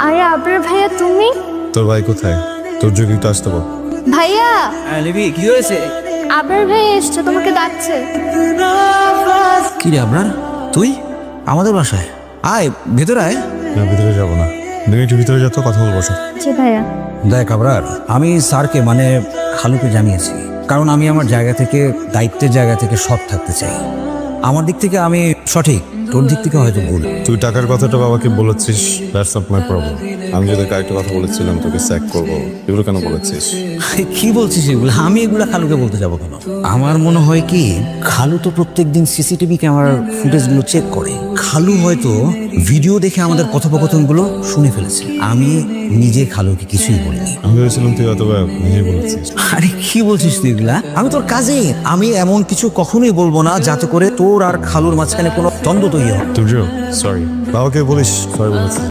আরে আবরার ভাইয়া তুমি? তোর ভাই কোথায়? তোর যোগী তো আসতে বল। ভাইয়া লিবি কি হয়েছে? আবরার ভাইয়া এসছে, তোমাকে ডাকছে। কি রে আবরার, তুই আমাদের বাসায় আয়, ভেতরে আয়। না, ভিতরে যাবো না, 2 মিনিট ভিতরে যা তো কথা বলবো। জি ভাইয়া। দেখ আবরার, আমি স্যারকে মানে খালুকে জানিয়েছি, কারণ আমি আমার জায়গা থেকে, দায়িত্বের জায়গা থেকে সৎ থাকতে চাই। আমার দিক থেকে আমি সঠিক, তোর দিক থেকে হয়তো ভুল। তুই টাকার কথাটা বাবাকে বলেছিস, দ্যাটস নট মাই প্রবলেম। আমি যদি আরেকটা কথা বলেছিলাম তোকে স্যাক করবো, এগুলো কেন বলেছিস? কি বলছিস এগুলো? আমি এগুলা খালুকে বলতে যাবো কেন? আমার মনে হয় কি, খালু তো প্রত্যেকদিন সিসিটিভি ক্যামেরার ফুটেজগুলো চেক করে। খালু হয়তো ভিডিও দেখে আমাদের কথোপকথনগুলো শুনে ফেলেছে। আমি নিজে খালুকে কিছুই বলিনি। আমি ভেবেছিলাম তুই অথবা নিজে বলেছিস। আরে কি বলছিস তুই এগুলা? আমি তোর কাজে, আমি এমন কিছু কখনোই বলবো না যাতে করে তোর আর খালুর মাঝখানে কোনো দ্বন্দ্ব তৈরি হয়। তুই সরি, বাবাকে বলিস সরি বলেছিস।